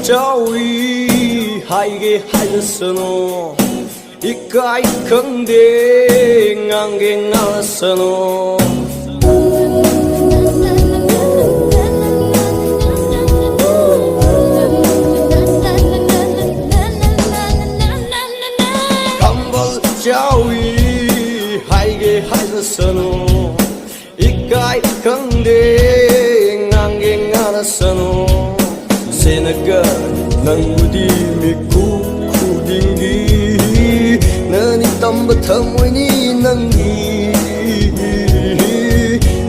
자위 하이게 하였으노 이까이 컨데 앙게 나왔으노 감벌 자위 하이게 하였으노 이까이 컨데 앙게 나왔으노 세나가 낭부디 미쿠 쿠딩기 너니 땀부터 모이니 낭기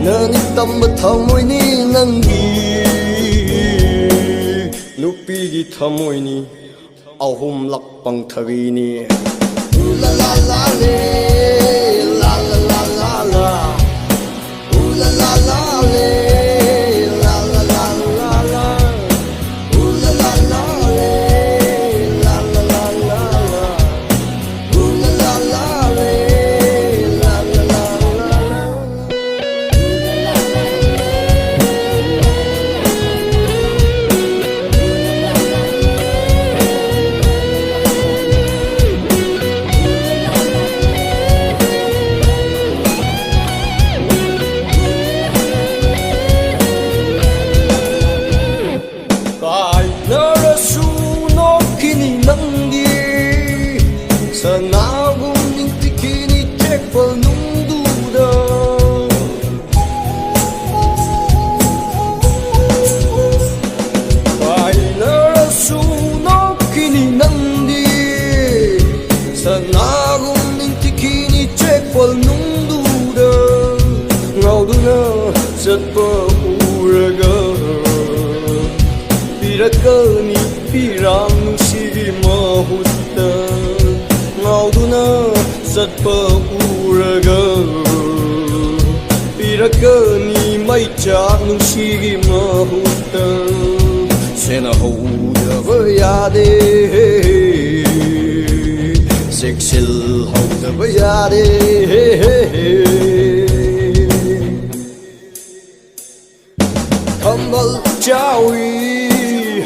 너니 땀부터 모이니 낭기 누비기 타 모이니 아홉 락방 타위니 울랄랄라레 랄랄랄랄라 울랄랄라레 Pirakani pirang siri mahuta ngauduna satpa uraga Pirakani mai chang siri mahuta sena houda bayade sexil houda bayade Kambal jawi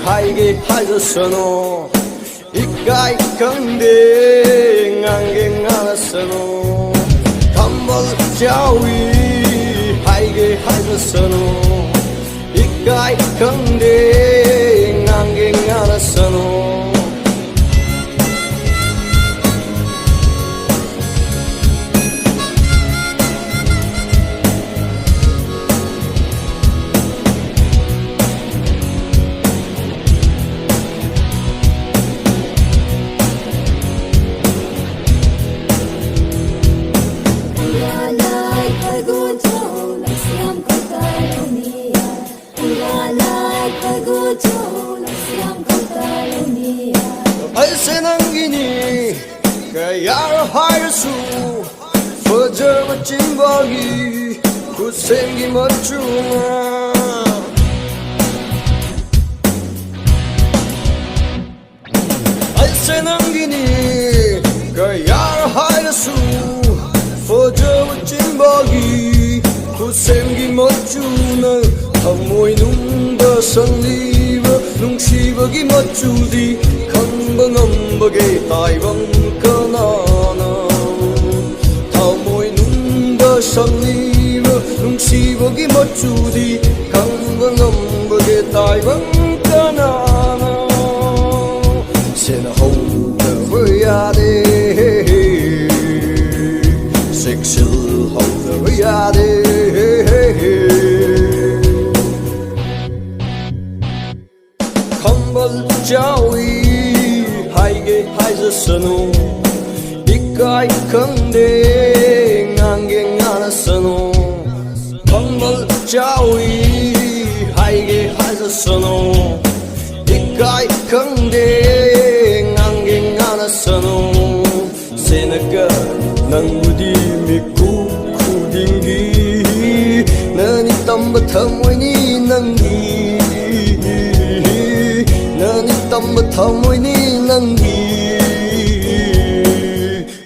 하이게 하였으노 이까이 컨데 앙게 나왔으노 감벌 자위 하이게 하였으노 이까이 컨데 앙게 나왔으노 알세낭기니 가야를 하여수 퍼져버 찐박이 굿생기 멋중아 알세낭기니 가야를 하여수 퍼져버 찐박이 굿생기 멋주나 하모이 눈바 상리바 뭉시버기 멋주디 강방엄버게 다이방가나나 타모이 눈바 상리바 뭉시버기 멋주디 강방엄버게 다이방가나나 세나 호우다버야데 섹실 호우다버야데 감벌 자위 하이게 하였으노 이까이 컨데 앙게 나왔으노 감벌 자위 하이게 하였으노 이까이 컨데 앙게 나왔으노 세나가 낭부디 미쿠 쿠딩기 너니 땀부터 모이니 낭기 너니 땀부터 모이니 낭기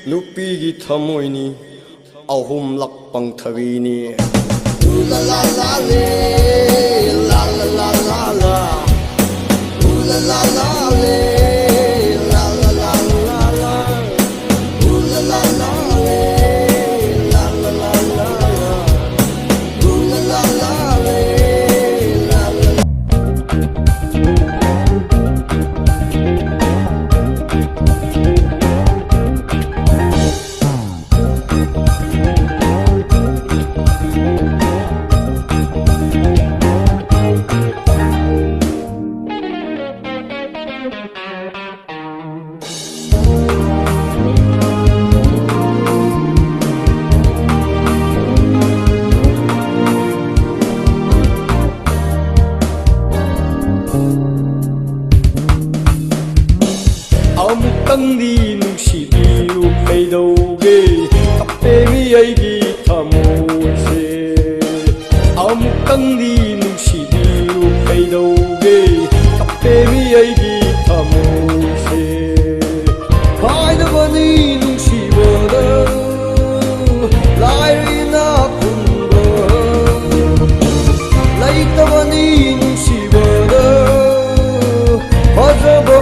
누비기 타 모이니 아홉 락방 타위니 울랄랄라레 랄랄랄랄라 울랄 la la le, la la la la la, ooh la la la le, la la la la la, ooh la la la le, la la la. ꯑꯃꯨꯛꯇꯪꯗꯤ ꯅꯨꯡꯁꯤꯕꯤꯌꯨ ꯀꯩꯗꯧꯒꯦ ꯀꯞꯄꯦꯃꯤ ꯑꯩꯒꯤ ꯊꯃꯣꯏꯁꯦ ꯑꯃꯨꯛꯇꯪꯗꯤ ꯅꯨꯡꯁꯤꯕꯤꯌꯨ ꯀꯩꯗꯧꯒꯦ ꯀꯞꯄꯦꯃꯤ ꯑꯩꯒꯤ ꯊꯃꯣꯏꯁꯦ ꯈꯥꯏꯗꯕꯅꯤ ꯅꯨꯡꯁꯤꯕꯗ ꯂꯥꯏꯔꯤꯅ ꯈꯨꯟꯕ ꯂꯩꯇꯕꯅꯤ ꯅꯨꯡꯁꯤꯕꯗ ꯐꯖꯕ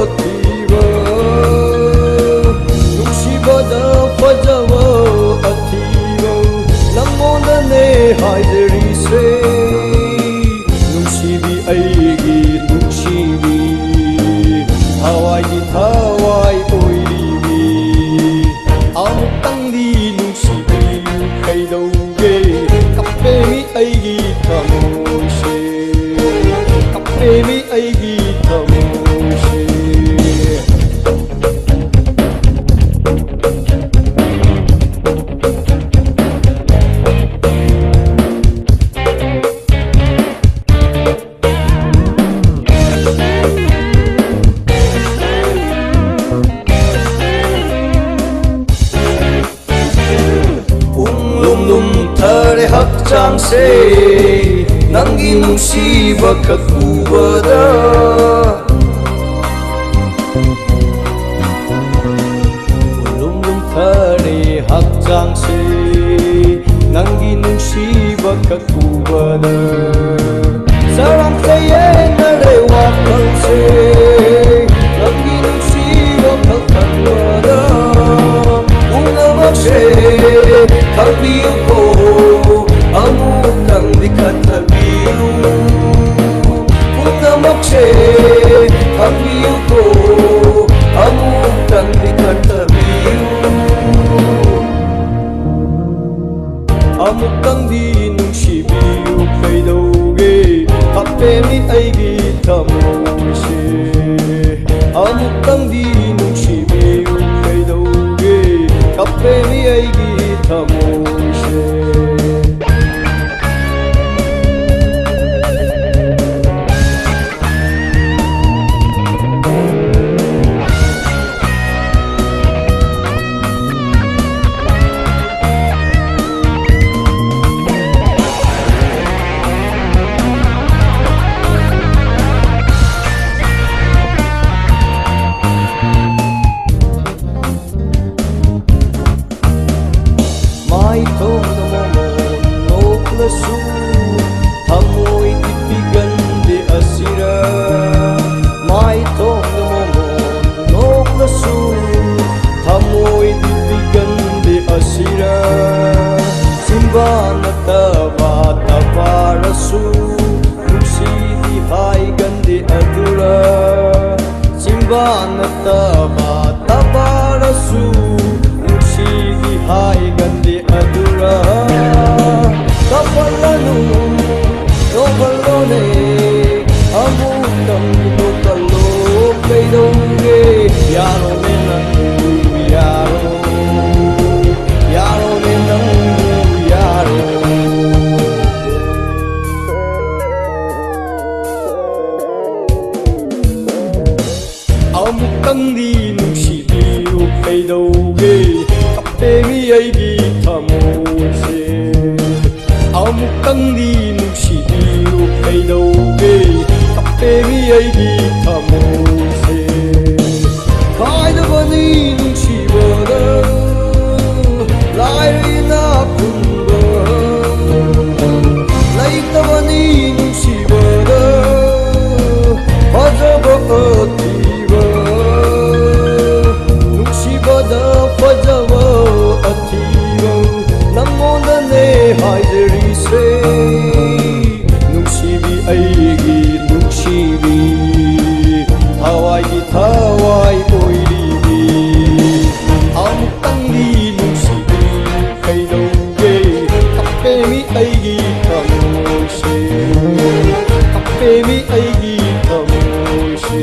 ꯑꯊꯤꯕ ꯅꯨꯡꯁꯤꯕꯗ ꯐꯖꯕ ꯑꯊꯤꯕ ꯅꯪꯉꯣꯟꯗꯅꯦ ꯍꯥꯏꯖꯔꯤꯁꯦ ꯅꯨꯡꯁꯤꯕꯤ ꯑꯩꯒꯤ ꯅꯨꯡꯁꯤꯕꯤ ꯊꯋꯥꯏꯒꯤ ꯊꯋꯥꯏ ꯑꯣꯏꯔꯤꯕꯤ ꯑꯃꯨꯛꯇꯪꯗꯤ ꯅꯨꯡꯁꯤꯕꯤꯌꯨ ꯀꯩꯗꯧꯒꯦ ꯀꯞꯄꯦꯃꯤ ꯑꯩꯒꯤ ꯊꯃꯣꯏꯁꯦ ꯀꯞꯄꯦꯃꯤ ꯑꯩꯒꯤ ꯊꯃꯣꯏꯁꯦ lumlumthare hakchangse nangi nungsiba khak ubada lumlumthare hakchangse nangi nungsiba khak ubada sarang sayena wakhalse nangi nungsiba khak ubada ungamakse Kalbiyo ko amutang di katabiyo Punamakse kalbiyo ko amutang di katabiyo Amutang di nungsibiyo kaidoge Kapemi aigi tamoise Amutang di nungsibiyo kaidoge Kapemi aigi tamoise Mai thong na mo noklasu Thamoy tipigan de asira Mai thong na mo noklasu Thamoy tipigan de asira Simba na taba taparasu Nusi di hai gande adura Simba na taba taparasu Nusi di hai gande adura kapalanu nobalone amutam nokalo kaidonge yaro ne nangu yaro yaro ne nangu yaro amukandi nungsibiyu kaidonge kapemi aigi tamoise amukandi nungsibiyu kaidonge kapemi aigi tamoise kaidabani nungsibada lairina khunba laytabani nungsibada fajaba ꯊꯃꯣꯏꯁꯦ ꯀꯞꯄꯦꯃꯤ ꯑꯩꯒꯤ ꯊꯃꯣꯏꯁꯦ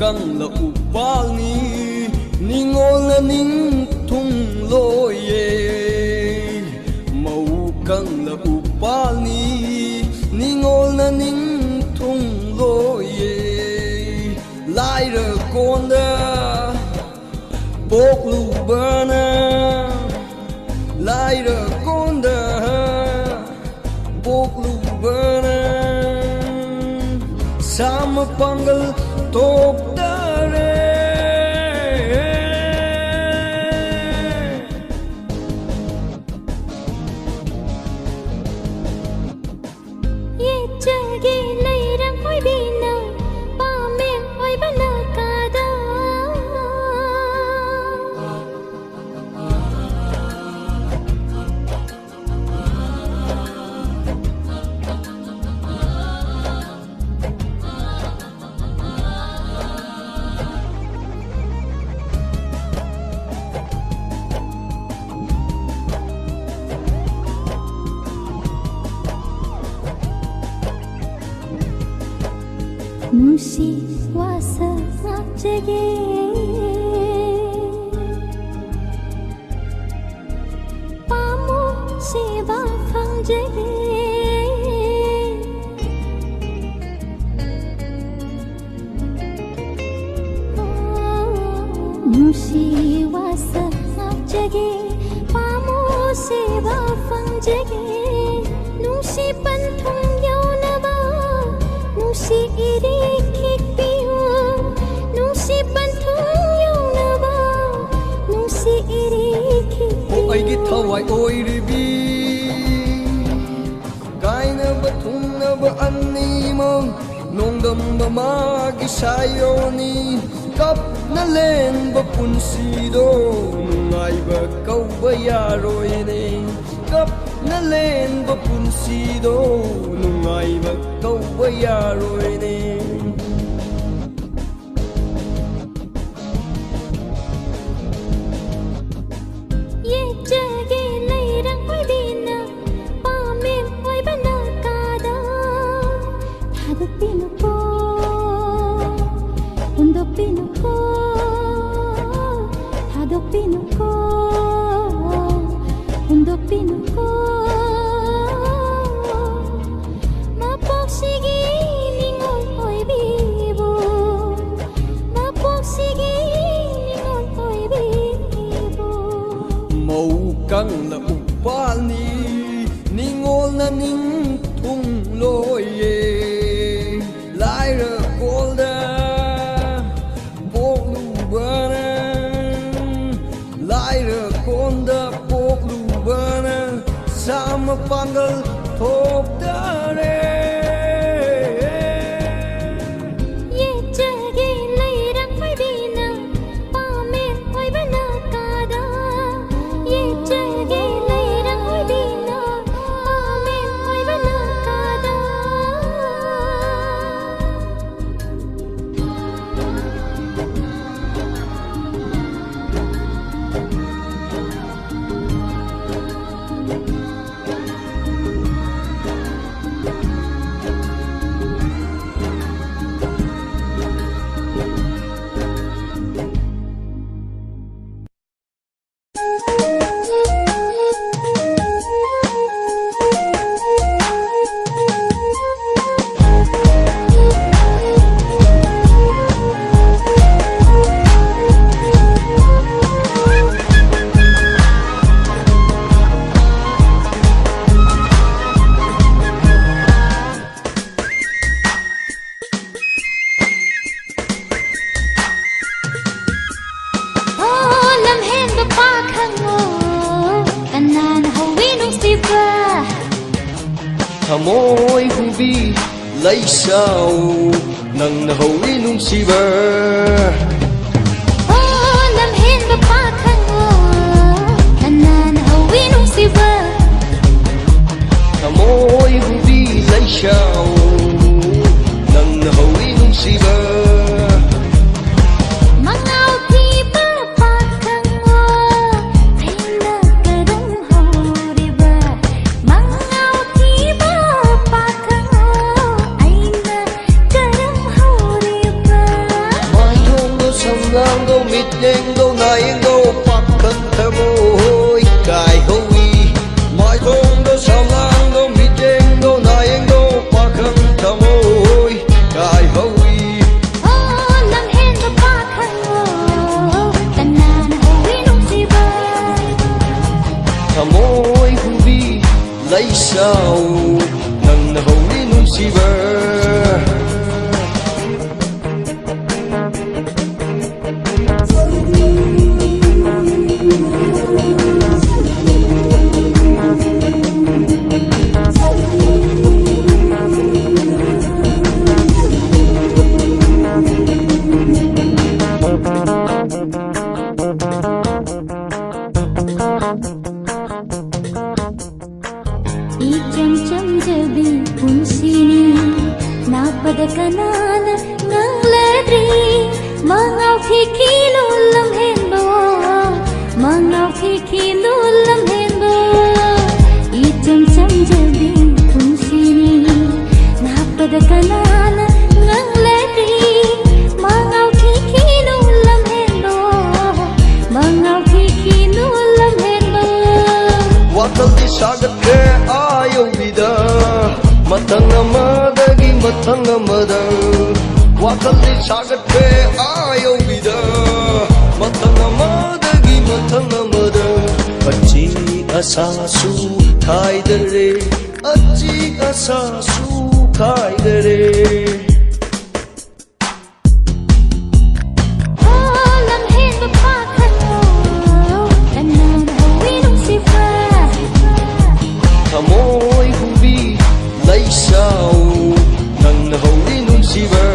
Căng là upalni ningol na ning thung loye mau căng là upalni ningol na ning thung loye lai ra con da bok lu bana lai ra con da bok lu bana sama pangal top dare ye chage leirang hoi bina pa men hoi bana kada Nusi wasa jage pamu seba phang jage Nusi wasa jage pamu seba phang jage Nusi pan thong yau na ba Nusi iri khik piu Nusi ban thung yau na ba Nusi iri khik piu ai gi thawai oi ri bi kai na ba thung na ba anni mong nong dam ba ma gi sayoni kap na len ba punsi do ngai ba kau ba ya roi ne kap na len ba punsi do ngai ba kau ba ya roi ne Ye chage leirang hoi bina pa men hoi bana kada Thadu pinu ko undo pinu ko Thadu pinu ko undo pinu ko Mapok sige ningon hoi bibo Mapok sige ningon hoi bibo mau căng là upalni ningol na ning thung loye lai ra golda bok lu bana lai ra konda bok lu bana sama pangal thop dare Ye chage leirang hoi bina pa men hoi bana kada Ye chage leirang hoi bina pa men hoi bana kada Thamoy hubi laisao nang nahawi nungsiba. Oh, lamhen bapakhang oh, kanan hawi nungsiba. Thamoy hubi laisao nang nahawi nungsiba. Mangaw di bapakhang oh, ay nagkarang hawriba. Mangaw di bapakhang oh, ay nagkarang hawriba. Mai thong do sam lang do mit deng do nai do pakhan thamoy kai hawi. Mai thong do sam lang do mit deng do nai do pakhan thamoy kai hawi. Oh, lamhen bapakhang oh, kanan hawi nungsiba. Thamoy hubi laisao nang nahawi nungsiba. Icam-cam jabi punsini napada kanana ngang ladri mangaw kikilo lamhen bo mangaw kikilo lamhen bo. Icam-cam jabi punsini napada kanana ngang ladri mangaw kikilo lamhen bo mangaw kikilo lamhen bo. Wakal di sagat ke ayaw bida matang amadagi matang amada. Wakal di sagat ke ayaw bida matang amadagi matang amada. Achi asasu kai dare achi asasu kai dare. Oh, lamhen bapakhang oh, kanan hawi nungsiba. Thamoy hubi laisao nang nahawi nungsiba.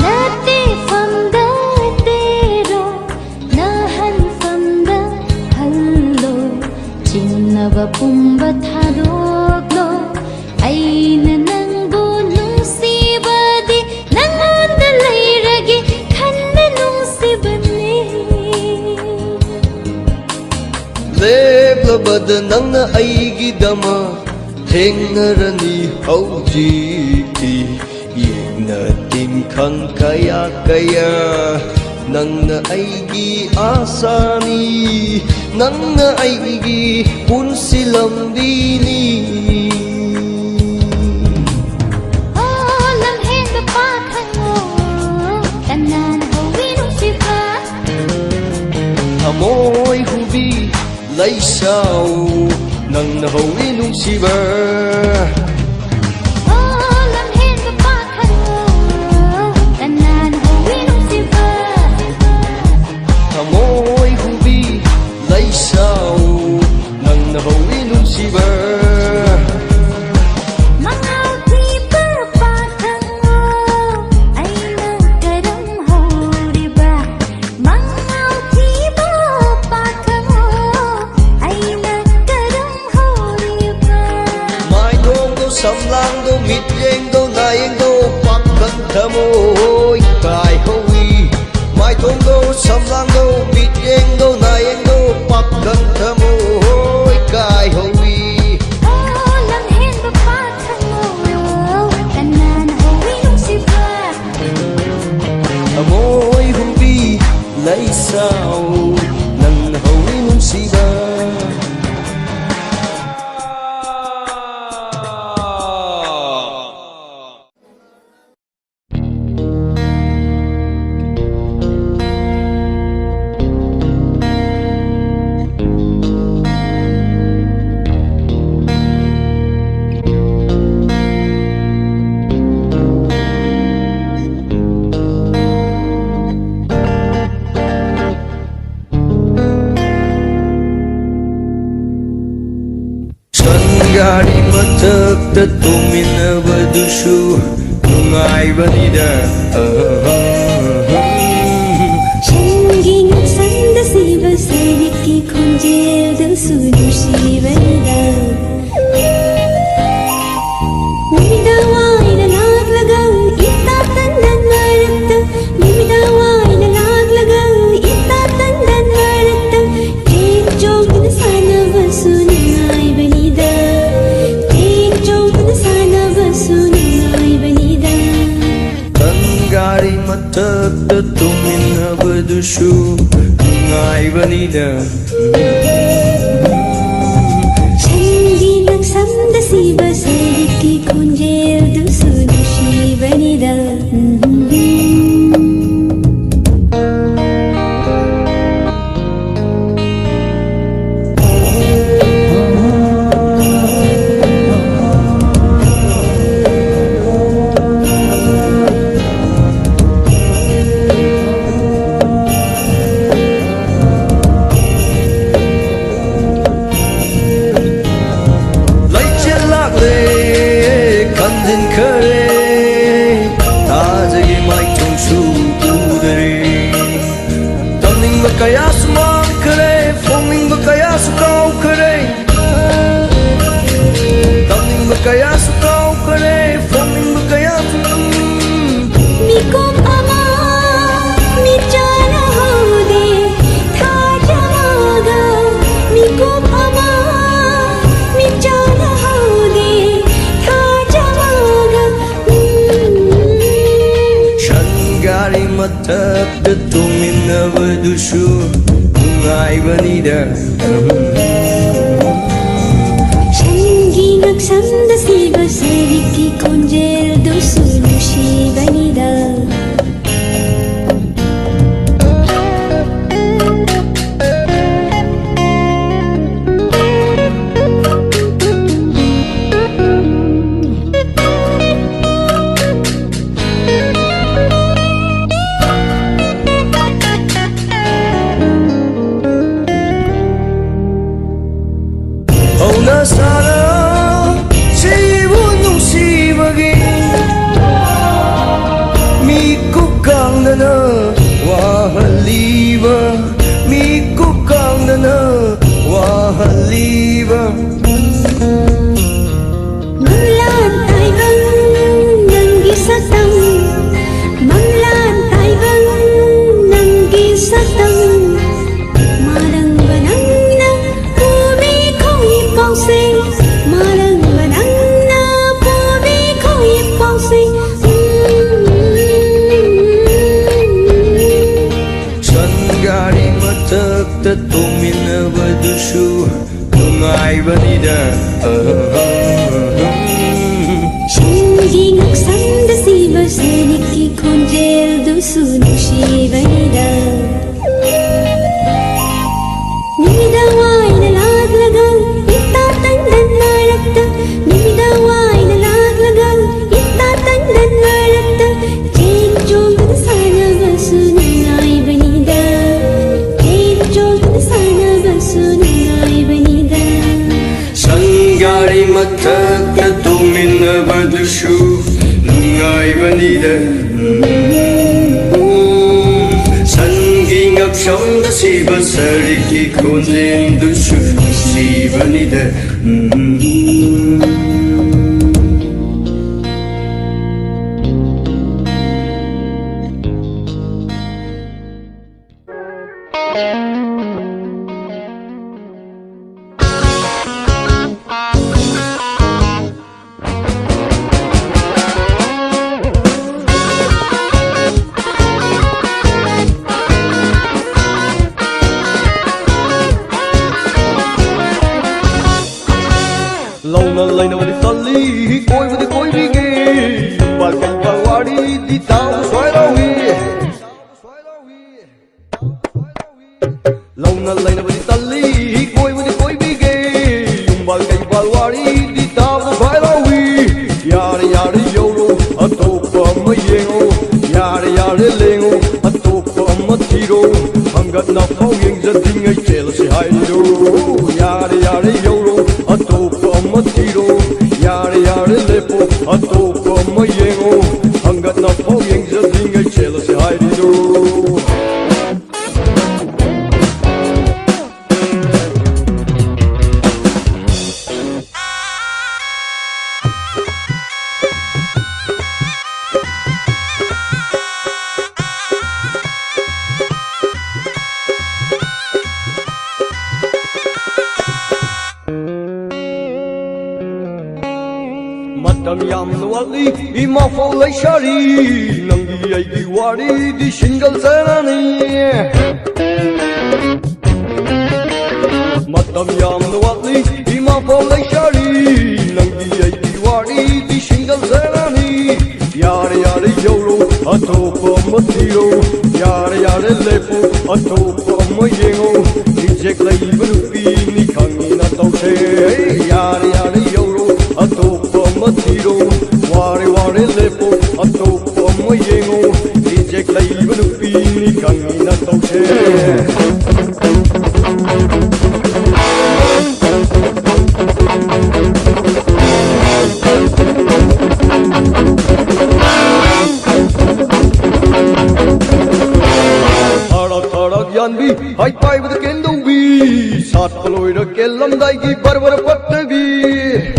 Nate famda tero nahan famda hallo chinnaba pumba thadoklo aina nangbu nungsibadi nanganda lairage khanna nungsibane. Leblabad nangna aigidama thengarani haujikti yegna timkhan kaya kaya nangna aigi asani nangna aigi punsilambini. Oh, lamhen bapakhang oh, kanan hawi nungsiba. Thamoy hubi laisao nang nahawi nungsiba. Oh, lamhen bapakhang oh, kanan hawi nungsiba. Thamoy hubi laisao nang nahawi nungsiba. Mangaw di bapakhang oh, ay nagkarang hawriba. Mangaw di bapakhang oh, ay nagkarang hawriba. Mai thong do sam lang do mit deng do nai do pakhan thamoy kai hawi. Mai thong do sam lang do mit deng do nai do pakhan thamoy kai hawi. Oh, lamhen bapakhang oh, kanan hawi nungsiba. Thamoy hubi laisao nang nahawi nungsiba. gari matakta tuminabadushu nungaybanida Shanging sanda siva sariki kunjel da sudu shivanida Mimida waina naglagang itatan dan maratta Mimida waina naglagang itatan dan maratta Tek jog na sana basu nangay banida Tek jog na sana basu nangay banida Tanggari matakta tuminabadushu nungaybanida Shanging sanda siva sariki kunjel da sudu shivanida Kaya sumang kare, forming ba kaya sukaw kare Tamning ba kaya sukaw kare, forming ba kaya Mikom ama michana hode tha jamaga Mikom ama michana hode tha jamaga Shangari matakta tuminabadushu nungaybanida Shanging sanda siva sariki kunjel da sudu shivanida Ona sana sibu nungsibagi Mikukang na wahaliba Mikukang na wahaliba Manglan taibang nanggisatang Manglan taibang nanggisatang Marang banang na pumikong ipawsing Marang banang na pumikong ipawsing Shangari matakta tuminabadushu nungaybanida Shanging sanda siva sariki kunjel da sudu shivanida Mimida waina naglagang itatan dan maratta Mimida waina naglagang itatan dan maratta Tek jog na sana basu nangay banida Tek jog na sana basu nangay banida Shangari matakta tuminabadushu nungaybanida Sanging aksham da siva sariki kunjel dushu shivanida Launa laina wadi salli koi bige Bal kai balwadi di tau swailawi Launa laina wadi salli koi bige Bal kai balwadi di tau swailawi Yare yare yoro atopa mayengo Yare yare lengo atopa matiro Hangat na pau yeng zading ay tela si hairo Yare yare yoro atopa matiro Matam yamna wali ima folay shari nangi aigi wari di single serani Matam yamna wali ima folay shari nangi aigi wari di single serani Yare yare yoro atopa matiro Yare yare lepo atopa mayengo Reject laiba nupi ni kangi na tause Yare yare yoro atopa matiro Ware ware lepo atopa mayengo Reject laiba nupi ni kangi na tause Yanbi, high five with the kendo bi, sat paloy the kelam daigi barbar pattabi.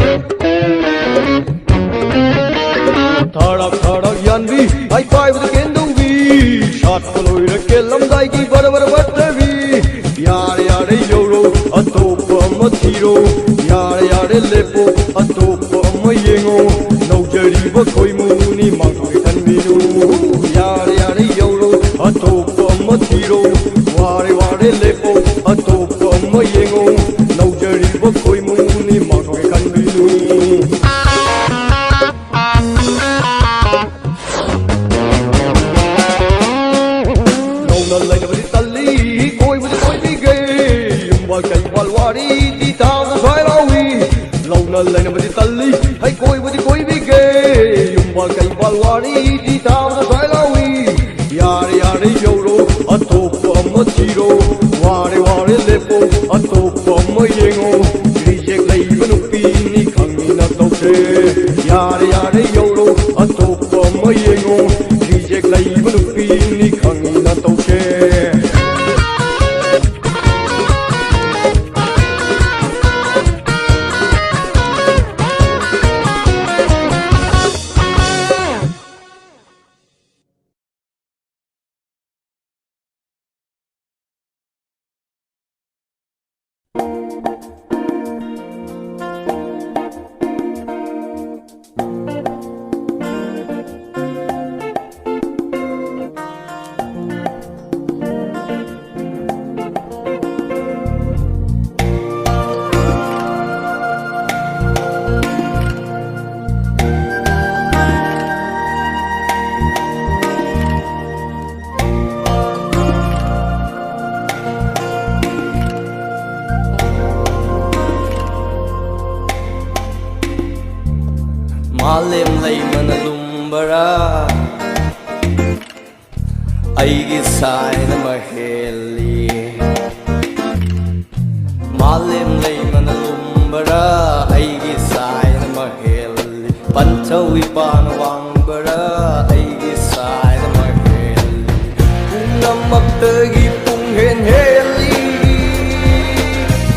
Tharak yanbi, high five with the kendo bi, sat paloy the kelam daigi barbar pattabi. Yare yare yoro, atopa matiro, yare yare lepo, atopa mayengo, no jari ba koi muni mangoi tanminu. Yare yare yoro, atopa matiro. Ware ware lepo atopa mayengo naujari ba koi muni mangoi kanbinu Nauna laina badi talli koi bige yumbal kai walwari di tauna swailawi Nauna laina badi talli hai koi bige yumbal kai walwari di tauna swailawi Yare yare yoro atopa matiro Ware ware lepo atopa mayengo Reject laiba nupi ni kangi na tause Yare yare yoro atopa mayengo Reject laiba nupi ni kangi na tause Malim lay manalumbara Aigi sai na maheli Malim lay manalumbara Aigi sai na maheli Panchawi panawangbara Aigi sai na maheli Punamatagi punghen heli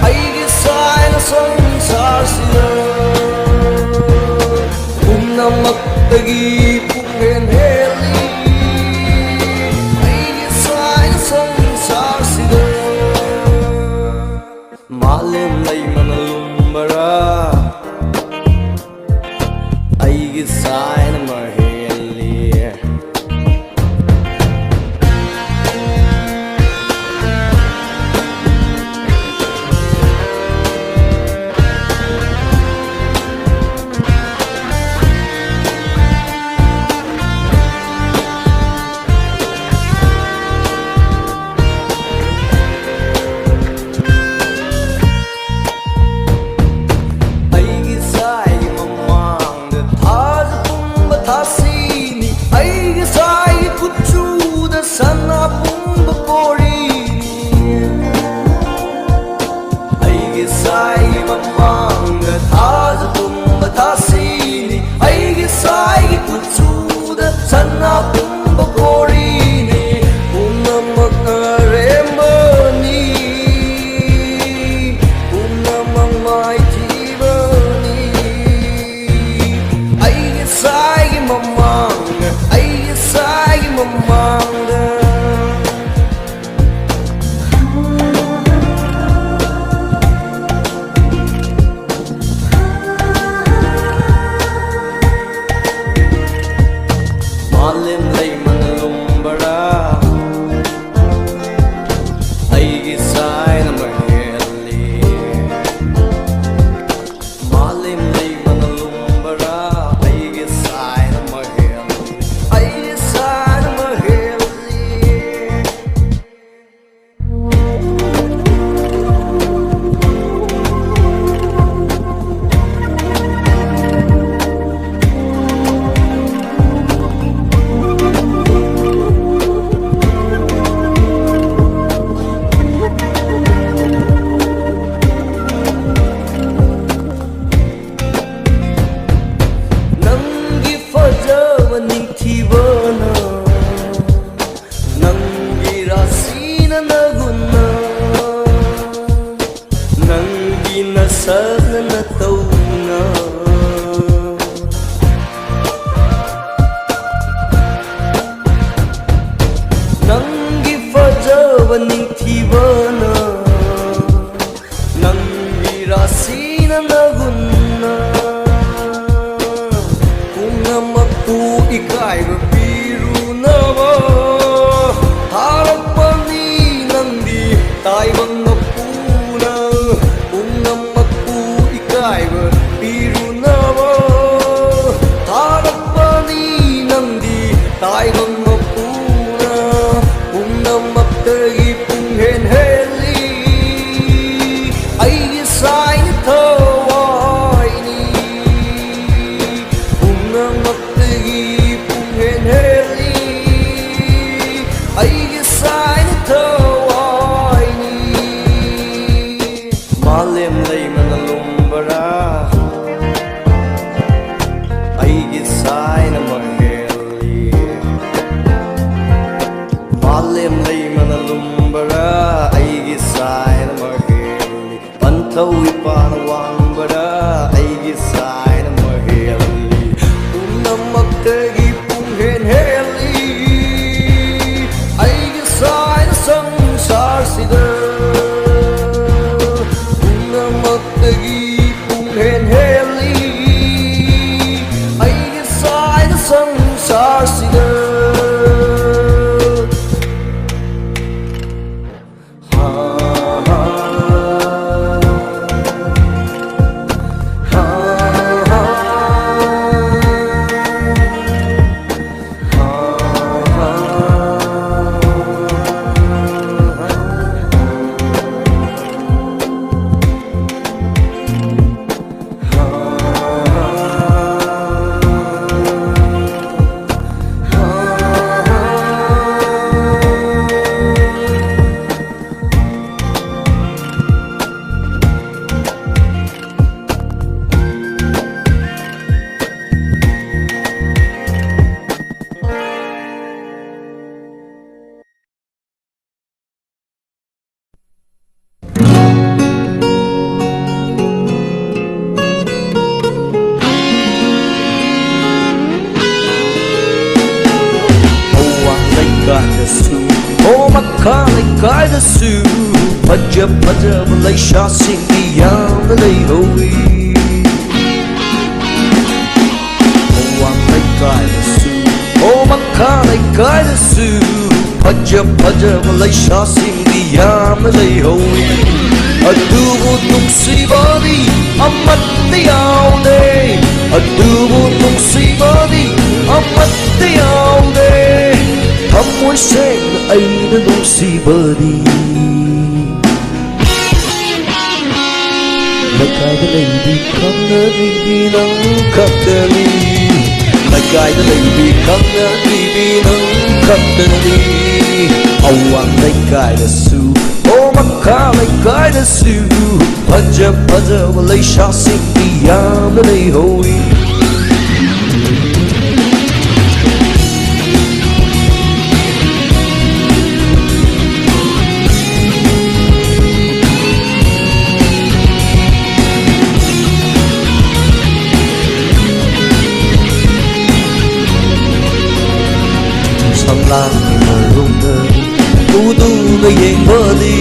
Aigi sai na sansar sila Namatagi punghen heli Aigi sai sansar sida Malim lay manalumbara Aigi sai na maheli ꯐꯖꯅ ꯇꯧꯅ ꯅꯪꯒꯤ ꯐꯖꯕ ꯅꯤꯡꯊꯤꯕꯅ ꯅꯪꯒꯤ ꯔꯥꯁꯤꯅ ꯅꯒꯨꯟꯅ ꯄꯨꯝꯅꯃꯛꯄꯨ ꯏꯀꯥꯏꯕ ꯄꯤꯔꯨꯅꯕ ꯊꯥꯔꯛꯄꯅꯤ ꯅꯪꯗꯤ ꯇꯥꯏꯕꯪ ꯄꯨꯅ ꯄꯨꯝꯅꯃꯛꯄꯨ ꯏꯀꯥꯏꯕ ꯄꯤꯔꯨꯅꯕ ꯊꯥꯔꯛꯄꯅꯤ ꯅꯪꯗꯤ ꯇꯥꯏꯕꯪ ꯄꯨꯅ ꯄꯨꯝꯅꯃꯛꯇꯒꯤ ꯄꯨꯡꯍꯦꯟ ꯍꯦꯜꯂꯤ ꯑꯩꯒꯤ ꯁꯥꯏꯅ ꯊꯋꯥꯏꯅꯤ ꯄꯨꯝꯅꯃꯛꯇꯒꯤ ꯄꯨꯡꯍꯦꯟ ꯍꯦꯜꯂꯤ ꯑꯩꯒꯤ ꯁꯥꯏꯅ ꯊꯋꯥꯏꯅꯤ ꯃꯥꯂꯦꯝ ꯂꯩꯃꯅ ꯂꯨꯝꯕꯔꯥ ꯑꯩꯒꯤ ꯁꯥꯏꯅ ꯃꯍꯦꯜꯂꯤ ꯃꯥꯂꯦꯝ ꯂꯩꯃꯅ ꯂꯨꯝꯕꯔꯥ ꯑꯩꯒꯤ ꯁꯥꯏꯅ ꯃꯍꯦꯜꯂꯤ ꯄꯟꯊꯧ ꯏꯄꯥꯅ ꯋꯥꯡꯕꯔꯥ ꯑꯩꯒꯤ ꯁꯥꯏꯅ ꯃꯍꯦꯜꯂꯤ ꯄꯨꯝꯅꯃꯛꯇꯒꯤ ꯄꯨꯡꯍꯦꯟ ꯍꯦꯜꯂꯤ ꯑꯩꯒꯤ ꯁꯥꯏꯅ ꯁꯪꯁꯥꯔꯁꯤꯗ ꯄꯨꯝꯅꯃꯛꯇꯒꯤ ꯄꯨꯡꯍꯦꯟ ꯍꯦꯜꯂꯤ ꯑꯩꯒꯤ ꯁꯥꯏꯅ ꯁꯪꯁꯥꯔꯁꯤꯗ ꯂꯩꯀꯥꯏꯗꯁꯨ ꯐꯖ ꯐꯖꯕ ꯂꯩꯁꯥꯁꯤꯡꯗꯤ ꯌꯥꯝꯅ ꯂꯩꯍꯧꯏ ꯑꯋꯥꯡ ꯂꯩꯀꯥꯏꯗꯁꯨ ꯃꯈꯥ ꯂꯩꯀꯥꯏꯗꯁꯨ ꯐꯖ ꯐꯖꯕ ꯂꯩꯁꯥꯁꯤꯡꯗꯤ ꯌꯥꯝꯅ ꯂꯩꯍꯧꯏ ꯑꯗꯨꯕꯨ ꯅꯨꯡꯁꯤꯕꯗꯤ ꯑꯃꯠꯇ ꯌꯥꯎꯗꯦ ꯑꯗꯨꯕꯨ ꯅꯨꯡꯁꯤꯕꯗꯤ ꯑꯃꯠꯇ ꯌꯥꯎꯗꯦ ꯊꯃꯣꯏ ꯁꯦꯡꯅ ꯑꯩꯅ ꯅꯨꯡꯁꯤꯕꯗꯤ ꯂꯩꯀꯥꯏꯗ ꯂꯩꯕꯤ ꯈꯪꯅꯔꯤꯕꯤ ꯅꯪ ꯈꯛꯇꯅꯤ ꯂꯩꯀꯥꯏꯗ ꯂꯩꯕꯤ ꯈꯪꯅꯔꯤꯕꯤ ꯅꯪ ꯈꯛꯇꯅꯤ ꯑꯋꯥꯡ ꯂꯩꯀꯥꯏꯗꯁꯨ ꯃꯈꯥ ꯂꯩꯀꯥꯏꯗꯁꯨ ꯐꯖ ꯐꯖꯕ ꯂꯩꯁꯥꯁꯤꯡꯗꯤ ꯌꯥꯝꯅ ꯂꯩꯍꯧꯏ Samlangin marunga Uduna yengbadi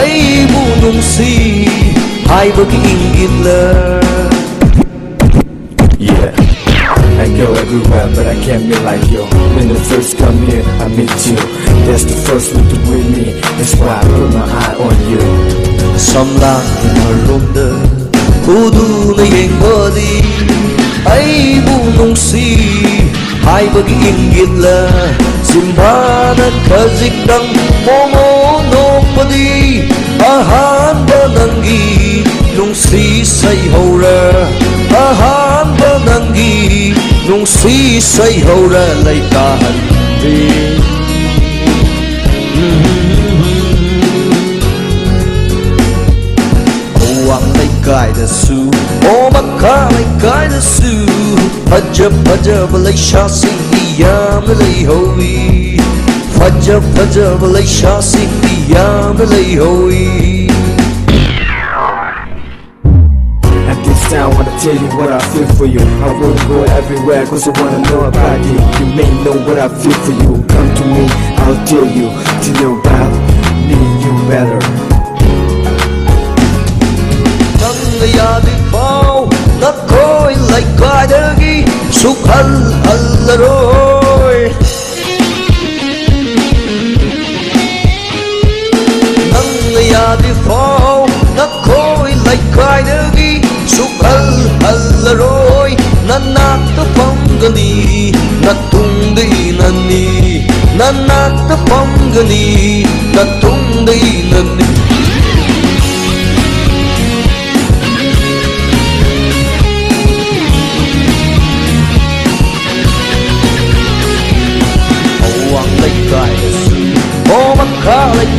Aibu nungsi Haibagi inggit la Yeah, I go everywhere but I can't be like you. When the first come here, I meet you. That's the first one to win me. That's why I put my eye on you. Samlangin marunga Uduna yengbadi Aibu nungsi Haibagi inggit la Simbana khazikdang momo nopadi Ahanba nangi nungsi sayhora Ahanba nangi nungsi sayhora Laikahan di Awang laikaidasu Makha laikaidasu Fajab fajab laishaasingdi yamna laihowi Fajab fajab laishaasingdi yamna laihowi down, wanna tell you what I feel for you. I won't go everywhere cause I wanna know about you. You may know what I feel for you. Come to me, I'll tell you to know about me, you better. Nang yadi pao nakoy like kadagi sukhal allaroy. Nang yadi pao nakoy like kadagi sukhal allaroy. Nanak to pangani natungdi nani. Nanak to pangani natungdi nani.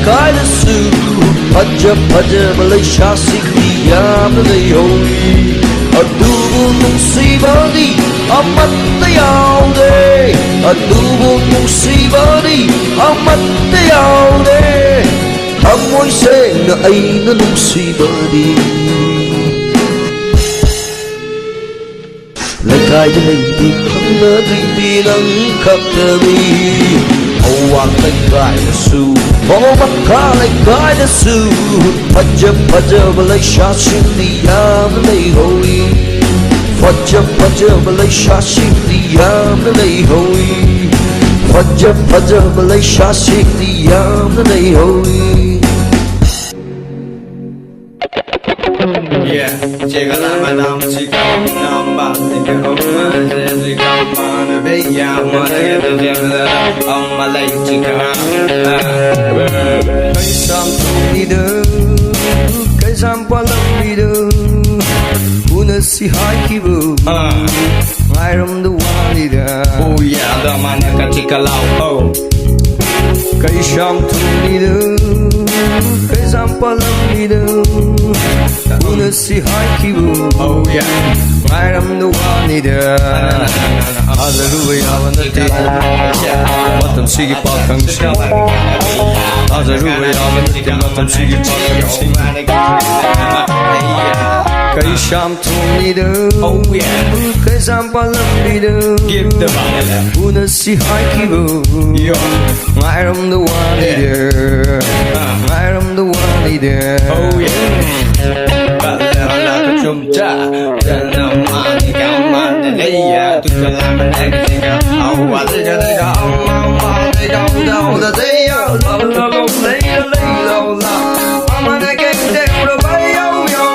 Kai su Paja Malaysia Sikiyam Nayoi Adubo nung sibadi Amat tayaw de Adubo nung sibadi Amat tayaw de Amoy sen na ay na nung sibadi Lagay na hindi kang nagbibilang kakami Awang lagay na su Maka lagay na su Paja Malaysia Sikiyam Nayoi Paja Malaysia Sikiyam Nayoi Paja Malaysia Sikiyam Nayoi. Yeah, chica la madam, chica number, chica chica mana beya mana gada ammalai chica. Kaisam tumidu, kaisam palamidu, unasi haikibu. Iram the walida. Oh yeah, the mana katika lau. Kaisam tumidu, kaisam palamidu. Unasi haikibu. Oh yeah, Iram the walida. Azaruwe avanati. Matam sigi pakang sing. Azaruwe avanati. Matam sigi pakang sing. Kaisam tumidu. oh yeah, Kaisam palamidu. give the banana. Unasi haikibu. Yo, Iram the walida. Iram the walida. oh yeah. Balala kachumcha, jana mani kamane leya, tukalama nega, awal jada amma da deya, la la la leya leya la, amane kende ura bayo yo,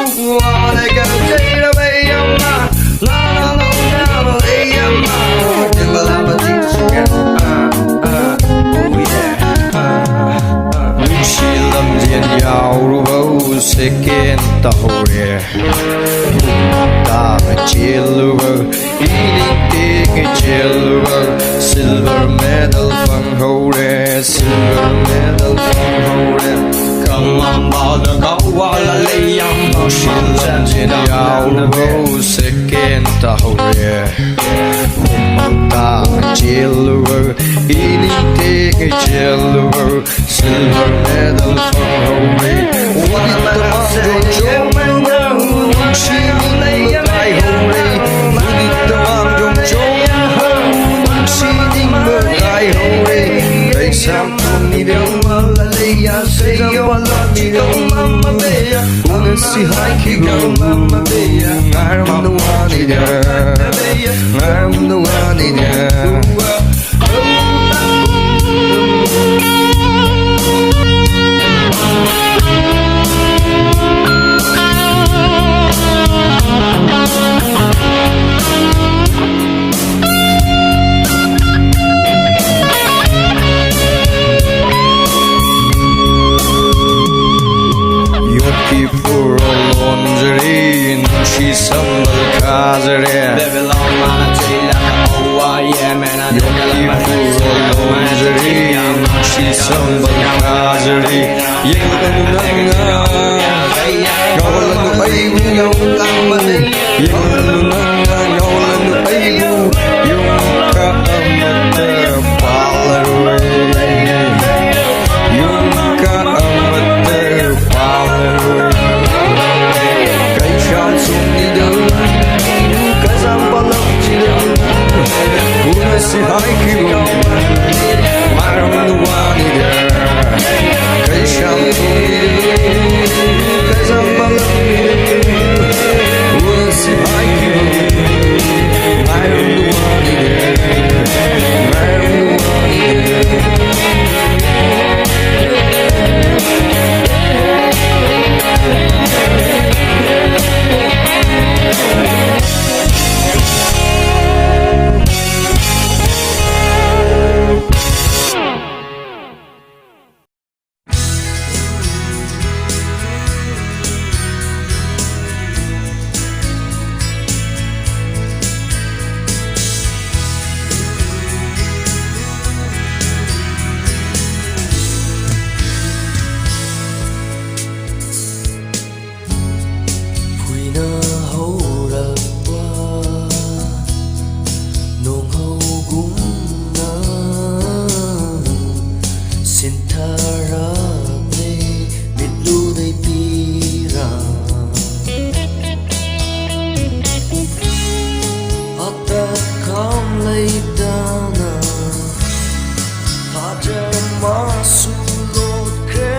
amane kende bayo la, la la la leya ma, tukalama nega, oh yeah, Shilam Jen Yao Second Tahore Dame Chiluver Eating Dig Chiluver Silver medal Fang Hore Silver medal Fang Hore Come on Bada Kawala Layam Shilam Jen Yao Second Tahore Dame Chiluver Eating Dig Chiluver Silver medal Fang Hore What did the man do? Si haikibu, I'm the one in there. I'm the one in there. Sambal Kazare Babylon Manatila Oh yeah man I don't get my She Sambal Kazare Yelanga Yolan Baby Yolan Yelanga Yolan Baby Yunka Amata Palare Yunka Amata Palare Kaishan Sumida hꯧrakwa nong haugumna sintharaple mitludai pira atat kam leidana taja masulot kre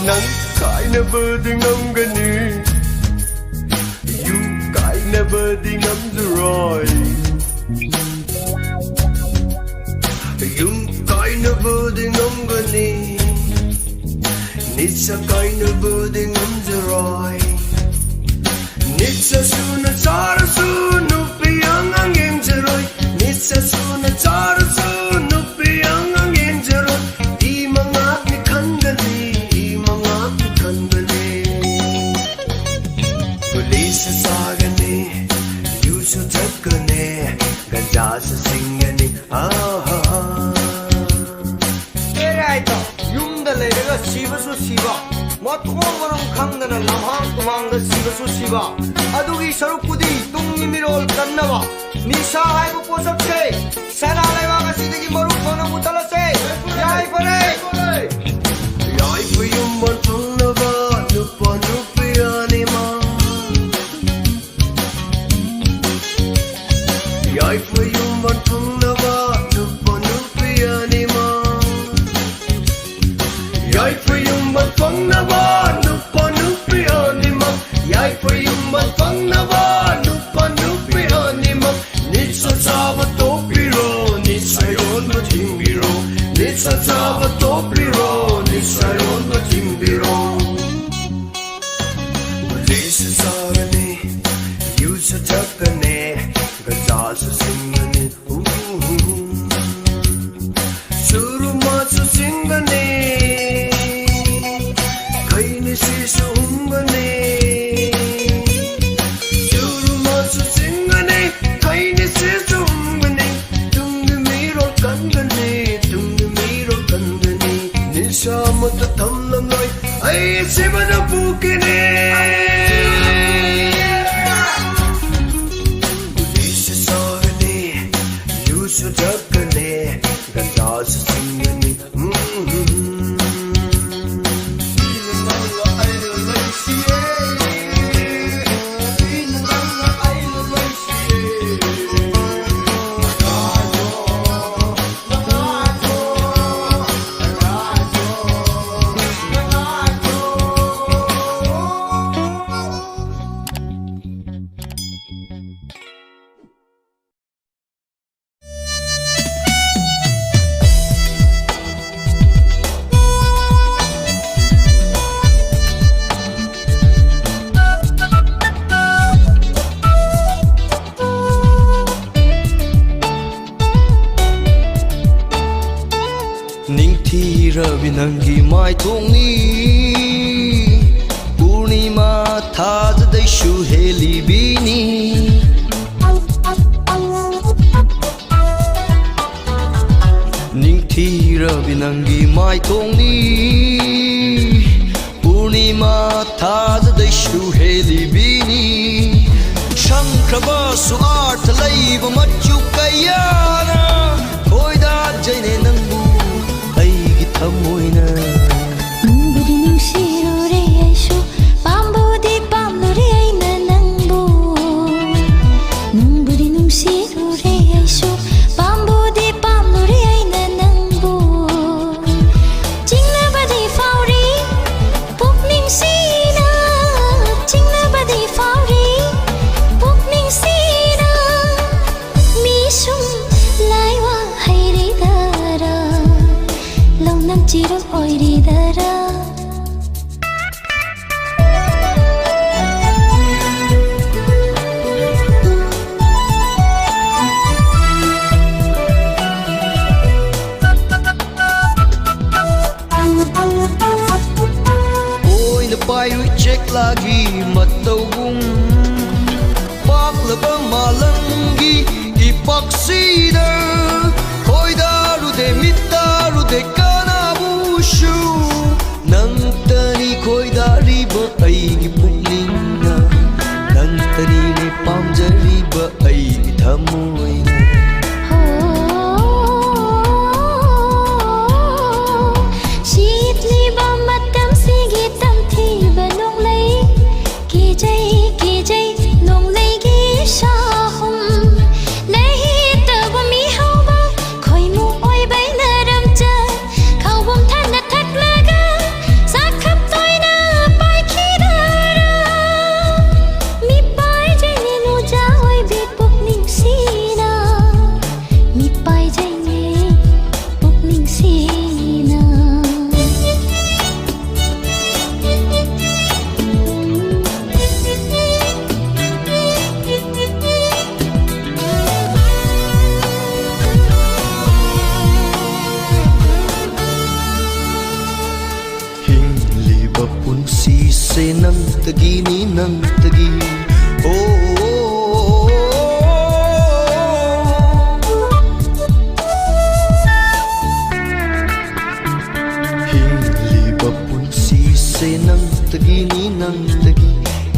난 kainabadi ngamgani You kainabadi ngamduroy You kainabadi ngamgani Nitsa kainabadi ngamduroy Nitsa suna tsara sunu piyang ang enjeroy Nitsa suna tsara sunu piyang ang enjeroy Di mga ikandali Police sagani, you should take a ne, Ganjas singani, Eraito, Yum the lady, Siva Siva, Matwaram Kangana, Lamang, Tumanga Siva Siva, Adugi Sarukudi, Tungimirol Kanava, Nisa Hypoposate, Sanaleva Sidi Marupana Mutalase, Yai Pare, Yai for you, Montunava, Nupanupianima. Yai for you, Montunava, Nupanupianima. Yai for you, Montunava, Nupanupianima. Yai for you, Montunava, Nupanupianima. Nitsa Savatopiro, Nitsayon Matimbiro, Nitsa Savatopiro, Nitsayon Matimbiro. Police sagani, you should take a ne. Ganjas singani, Surumatsu singani, Kaini sisu ungani, Surumatsu singani, Kaini sisu ungani, Tungmiro kangani, Nisha mata tamlamai, Ay sivana bukini. Sujakane, Ganjas singani, Ravi nangi mai thongni Purnima thad daishu heli bini Ningthi ravi nangi mai thongni Purnima thad daishu heli bini Shankraba su art laiba machu kayana Koida jaine nangu Amoina Nungbudi nungshirure aishu Pambudi pamlure aina nangbu Nungbudi nungshirure aishu Pambudi pamlure aina nangbu Jingnabadi fauri Pukning sina Jingnabadi fauri Pukning sina Mishum laiwa hairi dara Nang chiro oiri dara Oi na payu check lagi matawung Paklaba malangi ipaksida Koi daru de mitaru de Nangtani koi dariba aigi puklinga Nangtani ne pamjariba aigi thamoina Shitliba matam sige tamthiba nonglai Kijay nonglai gi shahum Lahi taba mi hauba Koi mu oi bai naram cha Kaubam thana thaklaga Sakap to ꯄꯨꯟꯁꯤꯁꯦ ꯅꯪꯇꯒꯤꯅꯤ ꯅꯪꯇꯒꯤ ꯍꯤꯡꯂꯤꯕ ꯄꯨꯟꯁꯤꯁꯦ ꯅꯪꯇꯒꯤꯅꯤ ꯅꯪꯇꯒꯤ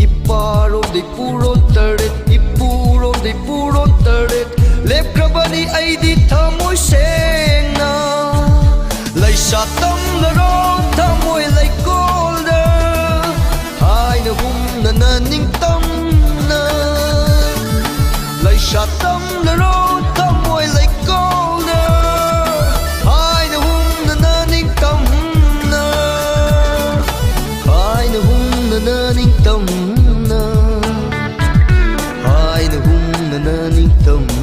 ꯏꯄꯥꯔꯣꯝꯗꯩ ꯄꯨꯔꯣꯟ ꯇꯔꯦꯠ ꯏꯄꯨꯔꯣꯝꯗꯩ ꯄꯨꯔꯣꯟ ꯇꯔꯦꯠ ꯂꯦꯞꯈ꯭ꯔꯕꯅꯤ ꯑꯩꯗꯤ ꯊꯃꯣꯏ ꯁꯦꯡꯅ ꯂꯩꯁꯥ ꯇꯝꯂꯔꯣꯝ ꯊꯃꯣꯏ ꯂꯩꯀꯣꯜꯗ ꯍꯥꯏꯅ ꯍꯨꯝꯅꯅ ꯅꯤꯡꯇꯝꯅ ꯂꯩꯁꯥ ꯇꯝꯂꯔꯣꯝ ꯊꯃꯣꯏ ꯂꯩꯀꯣꯜꯗ ꯍꯥꯏꯅ ꯍꯨꯝꯅꯅ ꯅꯤꯡꯇꯝꯅ ꯍꯥꯏꯅ ꯍꯨꯝꯅꯅ ꯅꯤꯡꯇꯝꯅ ꯍꯥꯏꯅ ꯍꯨꯝꯅꯅ ꯅꯤꯡꯇꯝꯅ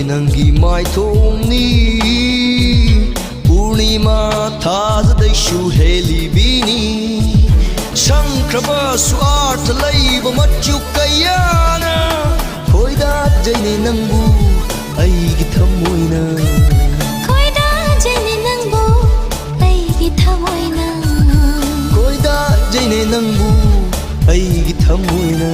ꯅꯪꯒꯤ ꯃꯥꯏꯊꯣꯡꯅꯤ ꯄꯨꯔꯅꯤꯃꯥ ꯊꯥꯖꯗꯩꯁꯨ ꯍꯦꯜꯂꯤꯕꯤꯅꯤ ꯁꯪꯈ꯭ꯔꯕꯁꯨ ꯑꯥꯔꯊ ꯂꯩꯕ ꯃꯆꯨ ꯀꯌꯥꯅ ꯈꯣꯏꯗꯥꯖꯩꯅꯦ ꯅꯪꯕꯨ ꯑꯩꯒꯤ ꯊꯃꯣꯏꯅ ꯈꯣꯏꯗꯥꯖꯩꯅꯦ ꯅꯪꯕꯨ ꯑꯩꯒꯤ ꯊꯃꯣꯏꯅ ꯈꯣꯏꯗꯥꯖꯩꯅꯦ ꯅꯪꯕꯨ ꯑꯩꯒꯤ ꯊꯃꯣꯏꯅ